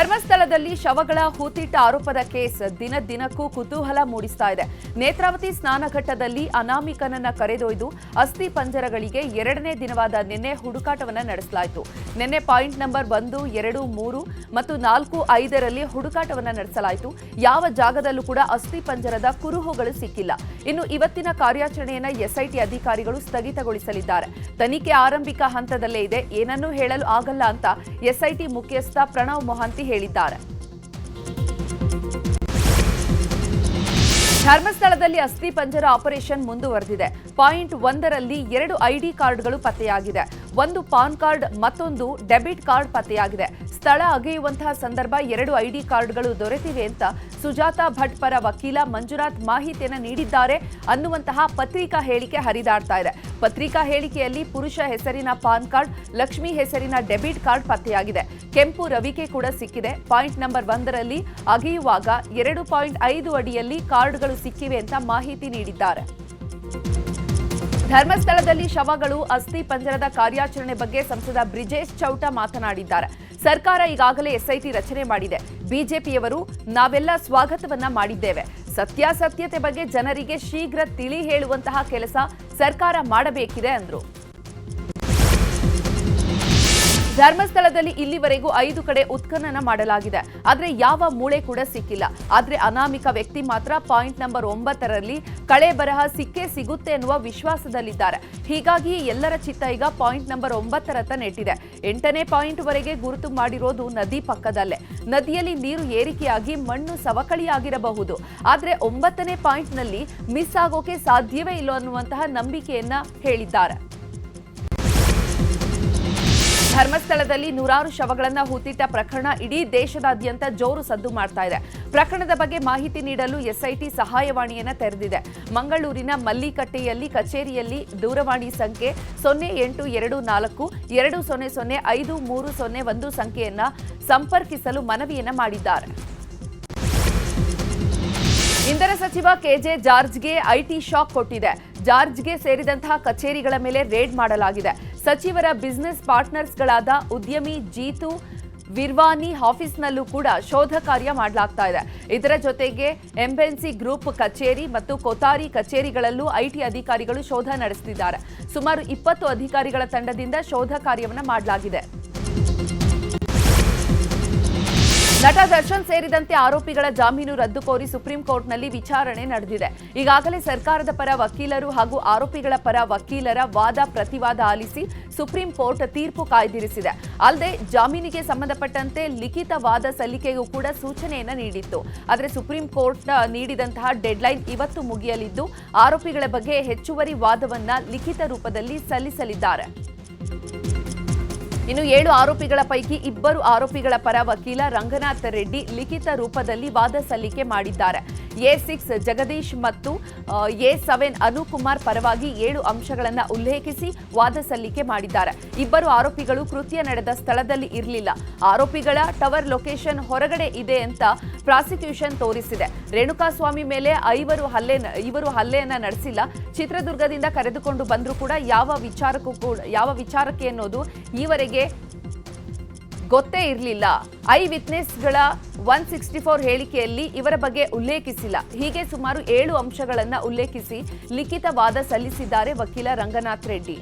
ಧರ್ಮಸ್ಥಳದಲ್ಲಿ ಶವಗಳ ಹೂತಿಟ್ಟ ಆರೋಪದ ಕೇಸ್ ದಿನಕ್ಕೂ ಕುತೂಹಲ ಮೂಡಿಸ್ತಾ ಇದೆ. ನೇತ್ರಾವತಿ ಸ್ನಾನಘಟ್ಟದಲ್ಲಿ ಅನಾಮಿಕನನ್ನ ಕರೆದೊಯ್ದು ಅಸ್ಥಿ ಪಂಜರಗಳಿಗೆ ಎರಡನೇ ದಿನವಾದ ನಿನ್ನೆ ಹುಡುಕಾಟವನ್ನು ನಡೆಸಲಾಯಿತು. ನಿನ್ನೆ ಪಾಯಿಂಟ್ ನಂಬರ್ 1, 2, 3 ಮತ್ತು 4, 5ರಲ್ಲಿ ಹುಡುಕಾಟವನ್ನು ನಡೆಸಲಾಯಿತು. ಯಾವ ಜಾಗದಲ್ಲೂ ಕೂಡ ಅಸ್ಥಿ ಪಂಜರದ ಕುರುಹುಗಳು ಸಿಕ್ಕಿಲ್ಲ. ಇನ್ನು ಇವತ್ತಿನ ಕಾರ್ಯಾಚರಣೆಯನ್ನು ಎಸ್ಐಟಿ ಅಧಿಕಾರಿಗಳು ಸ್ಥಗಿತಗೊಳಿಸಲಿದ್ದಾರೆ. ತನಿಖೆ ಆರಂಭಿಕ ಹಂತದಲ್ಲೇ ಇದೆ, ಏನನ್ನೂ ಹೇಳಲು ಆಗಲ್ಲ ಅಂತ ಎಸ್ಐಟಿ ಮುಖ್ಯಸ್ಥ ಪ್ರಣವ್ ಮೊಹಾಂತಿ ಹೇಳಿದ್ದಾರೆ. ಧರ್ಮಸ್ಥಳದಲ್ಲಿ ಅಸ್ಥಿ ಪಂಜರ ಆಪರೇಷನ್ ಮುಂದುವರೆದಿದೆ. ಪಾಯಿಂಟ್ 1ರಲ್ಲಿ 2 ಐಡಿ ಕಾರ್ಡ್ಗಳು ಪತ್ತೆಯಾಗಿದೆ. ಒಂದು ಪಾನ್ ಕಾರ್ಡ್, ಮತ್ತೊಂದು ಡೆಬಿಟ್ ಕಾರ್ಡ್ ಪತ್ತೆಯಾಗಿದೆ. ಸ್ಥಳ ಅಗೆಯುವಂತಹ ಸಂದರ್ಭ 2 ಐಡಿ ಕಾರ್ಡ್ಗಳು ದೊರೆತಿವೆ ಅಂತ ಸುಜಾತಾ ಭಟ್ ಪರ ವಕೀಲ ಮಂಜುನಾಥ್ ಮಾಹಿತಿಯನ್ನು ನೀಡಿದ್ದಾರೆ ಅನ್ನುವಂತಹ ಪತ್ರಿಕಾ ಹೇಳಿಕೆ ಹರಿದಾಡ್ತಾ ಇದೆ. ಪತ್ರಿಕಾ ಹೇಳಿಕೆಯಲ್ಲಿ ಪುರುಷ ಹೆಸರಿನ ಪಾನ್ ಕಾರ್ಡ್, ಲಕ್ಷ್ಮಿ ಹೆಸರಿನ ಡೆಬಿಟ್ ಕಾರ್ಡ್ ಪತ್ತೆಯಾಗಿದೆ. ಕೆಂಪು ರವಿಕೆ ಕೂಡ ಸಿಕ್ಕಿದೆ. ಪಾಯಿಂಟ್ ನಂಬರ್ 1ರಲ್ಲಿ ಅಗೆಯುವಾಗ 2.5 ಅಡಿಯಲ್ಲಿ ಕಾರ್ಡ್ಗಳು ಸಿಕ್ಕಿವೆ ಅಂತ ಮಾಹಿತಿ ನೀಡಿದ್ದಾರೆ. ಧರ್ಮಸ್ಥಳದಲ್ಲಿ ಶವಗಳು ಅಸ್ಥಿ ಪಂಜರದ ಕಾರ್ಯಾಚರಣೆ ಬಗ್ಗೆ ಸಂಸದ ಬ್ರಿಜೇಶ್ ಚೌಟ ಮಾತನಾಡಿದ್ದಾರೆ. ಸರ್ಕಾರ ಈಗಾಗಲೇ ಎಸ್ಐಟಿ ರಚನೆ ಮಾಡಿದೆ. ಬಿಜೆಪಿಯವರು ನಾವೆಲ್ಲ ಸ್ವಾಗತವನ್ನ ಮಾಡಿದ್ದೇವೆ. ಸತ್ಯಾಸತ್ಯತೆ ಬಗ್ಗೆ ಜನರಿಗೆ ಶೀಘ್ರ ತಿಳಿ ಹೇಳುವಂತಹ ಕೆಲಸ ಸರ್ಕಾರ ಮಾಡಬೇಕಿದೆ ಎಂದರು. ಧರ್ಮಸ್ಥಳದಲ್ಲಿ ಇಲ್ಲಿವರೆಗೂ 5 ಕಡೆ ಉತ್ಖನನ ಮಾಡಲಾಗಿದೆ. ಆದರೆ ಯಾವ ಮೂಳೆ ಕೂಡ ಸಿಕ್ಕಿಲ್ಲ. ಆದರೆ ಅನಾಮಿಕ ವ್ಯಕ್ತಿ ಮಾತ್ರ ಪಾಯಿಂಟ್ ನಂಬರ್ 9ರಲ್ಲಿ ಕಳೆ ಬರಹ ಸಿಕ್ಕೇ ಸಿಗುತ್ತೆ ಎನ್ನುವ ವಿಶ್ವಾಸದಲ್ಲಿದ್ದಾರೆ. ಹೀಗಾಗಿ ಎಲ್ಲರ ಚಿತ್ತ ಈಗ ಪಾಯಿಂಟ್ ನಂಬರ್ 9ರತ್ತ ನೆಟ್ಟಿದೆ. 8ನೇ ಪಾಯಿಂಟ್ ವರೆಗೆ ಗುರುತು ಮಾಡಿರೋದು ನದಿ ಪಕ್ಕದಲ್ಲೇ. ನದಿಯಲ್ಲಿ ನೀರು ಏರಿಕೆಯಾಗಿ ಮಣ್ಣು ಸವಕಳಿಯಾಗಿರಬಹುದು. ಆದರೆ 9ನೇ ಪಾಯಿಂಟ್ನಲ್ಲಿ ಮಿಸ್ ಆಗೋಕೆ ಸಾಧ್ಯವೇ ಇಲ್ಲ ಅನ್ನುವಂತಹ ನಂಬಿಕೆಯನ್ನ ಹೇಳಿದ್ದಾರೆ. ಧರ್ಮಸ್ಥಳದಲ್ಲಿ ನೂರಾರು ಶವಗಳನ್ನು ಹೂತಿಟ್ಟ ಪ್ರಕರಣ ಇಡೀ ದೇಶದಾದ್ಯಂತ ಜೋರು ಸದ್ದು ಮಾಡ್ತಾ ಇದೆ. ಪ್ರಕರಣದ ಬಗ್ಗೆ ಮಾಹಿತಿ ನೀಡಲು ಎಸ್ಐಟಿ ಸಹಾಯವಾಣಿಯನ್ನು ತೆರೆದಿದೆ. ಮಂಗಳೂರಿನ ಮಲ್ಲಿಕಟ್ಟೆಯಲ್ಲಿ ಕಚೇರಿಯಲ್ಲಿ ದೂರವಾಣಿ ಸಂಖ್ಯೆ 0824 200 5301 ಸಂಖ್ಯೆಯನ್ನ ಸಂಪರ್ಕಿಸಲು ಮನವಿಯನ್ನ ಮಾಡಿದ್ದಾರೆ. ಇಂಧನ ಸಚಿವ ಕೆಜೆ ಜಾರ್ಜ್ಗೆ ಐಟಿ ಶಾಕ್ ಕೊಟ್ಟಿದೆ. ಜಾರ್ಜ್ಗೆ ಸೇರಿದಂತಹ ಕಚೇರಿಗಳ ಮೇಲೆ ರೇಡ್ ಮಾಡಲಾಗಿದೆ. ಸಚಿವರ ಬಿಸಿನೆಸ್ ಪಾರ್ಟ್ನರ್ಸ್ಗಳಾದ ಉದ್ಯಮಿ ಜೀತು ವಿರ್ವಾನಿ ಆಫೀಸ್ನಲ್ಲೂ ಕೂಡ ಶೋಧ ಕಾರ್ಯ ಮಾಡಲಾಗ್ತಾ ಇದೆ. ಇದರ ಜೊತೆಗೆ ಎಂಬೆನ್ಸಿ ಗ್ರೂಪ್ ಕಚೇರಿ ಮತ್ತು ಕೊತಾರಿ ಕಚೇರಿಗಳಲ್ಲೂ ಐಟಿ ಅಧಿಕಾರಿಗಳು ಶೋಧ ನಡೆಸುತ್ತಿದ್ದಾರೆ. ಸುಮಾರು 20 ಅಧಿಕಾರಿಗಳ ತಂಡದಿಂದ ಶೋಧ ಕಾರ್ಯವನ್ನು ಮಾಡಲಾಗಿದೆ. ನಟ ದರ್ಶನ್ ಸೇರಿದಂತೆ ಆರೋಪಿಗಳ ಜಾಮೀನು ರದ್ದು ಕೋರಿ ಸುಪ್ರೀಂ ಕೋರ್ಟ್ನಲ್ಲಿ ವಿಚಾರಣೆ ನಡೆದಿದೆ. ಈಗಾಗಲೇ ಸರ್ಕಾರದ ಪರ ವಕೀಲರು ಹಾಗೂ ಆರೋಪಿಗಳ ಪರ ವಕೀಲರ ವಾದ ಪ್ರತಿವಾದ ಆಲಿಸಿ ಸುಪ್ರೀಂ ಕೋರ್ಟ್ ತೀರ್ಪು ಕಾಯ್ದಿರಿಸಿದೆ. ಅಲ್ಲದೆ ಜಾಮೀನಿಗೆ ಸಂಬಂಧಪಟ್ಟಂತೆ ಲಿಖಿತ ವಾದ ಸಲ್ಲಿಕೆಗೂ ಕೂಡ ಸೂಚನೆಯನ್ನು ನೀಡಿತ್ತು. ಆದರೆ ಸುಪ್ರೀಂ ಕೋರ್ಟ್ ನೀಡಿದಂತಹ ಡೆಡ್ಲೈನ್ ಇವತ್ತು ಮುಗಿಯಲಿದ್ದು ಆರೋಪಿಗಳ ಬಗ್ಗೆ ಹೆಚ್ಚುವರಿ ವಾದವನ್ನ ಲಿಖಿತ ರೂಪದಲ್ಲಿ ಸಲ್ಲಿಸಲಿದ್ದಾರೆ. ಇನ್ನು 7 ಆರೋಪಿಗಳ ಪೈಕಿ 2 ಆರೋಪಿಗಳ ಪರ ವಕೀಲ ರಂಗನಾಥ್ ರೆಡ್ಡಿ ಲಿಖಿತ ರೂಪದಲ್ಲಿ ವಾದ ಸಲ್ಲಿಕೆ ಮಾಡಿದ್ದಾರೆ. A6 ಜಗದೀಶ್ ಮತ್ತು A7 ಅನುಕುಮಾರ್ ಪರವಾಗಿ 7 ಅಂಶಗಳನ್ನು ಉಲ್ಲೇಖಿಸಿ ವಾದ ಸಲ್ಲಿಕೆ ಮಾಡಿದ್ದಾರೆ. 2 ಆರೋಪಿಗಳು ಕೃತ್ಯ ನಡೆದ ಸ್ಥಳದಲ್ಲಿ ಇರಲಿಲ್ಲ. ಆರೋಪಿಗಳ ಟವರ್ ಲೊಕೇಶನ್ ಹೊರಗಡೆ ಇದೆ ಅಂತ ಪ್ರಾಸಿಕ್ಯೂಷನ್ ತೋರಿಸಿದೆ. ರೇಣುಕಾಸ್ವಾಮಿ ಮೇಲೆ ಇವರು ಹಲ್ಲೆಯನ್ನ ನಡೆಸಿಲ್ಲ. ಚಿತ್ರದುರ್ಗದಿಂದ ಕರೆದುಕೊಂಡು ಬಂದರೂ ಕೂಡ ಯಾವ ವಿಚಾರಕ್ಕೆ ಅನ್ನೋದು ಈವರೆಗೆ ಗೊತ್ತೇ ಇರಲಿಲ್ಲ. ಐ ವಿಟ್ನೆಸ್ಗಳ 164 ಹೇಳಿಕೆಯಲ್ಲಿ ಇವರ ಬಗ್ಗೆ ಉಲ್ಲೇಖಿಸಿಲ್ಲ. ಹೀಗೆ ಸುಮಾರು 7 ಅಂಶಗಳನ್ನು ಉಲ್ಲೇಖಿಸಿ ಲಿಖಿತ ವಾದ ಸಲ್ಲಿಸಿದ್ದಾರೆ ವಕೀಲ ರಂಗನಾಥ್ ರೆಡ್ಡಿ.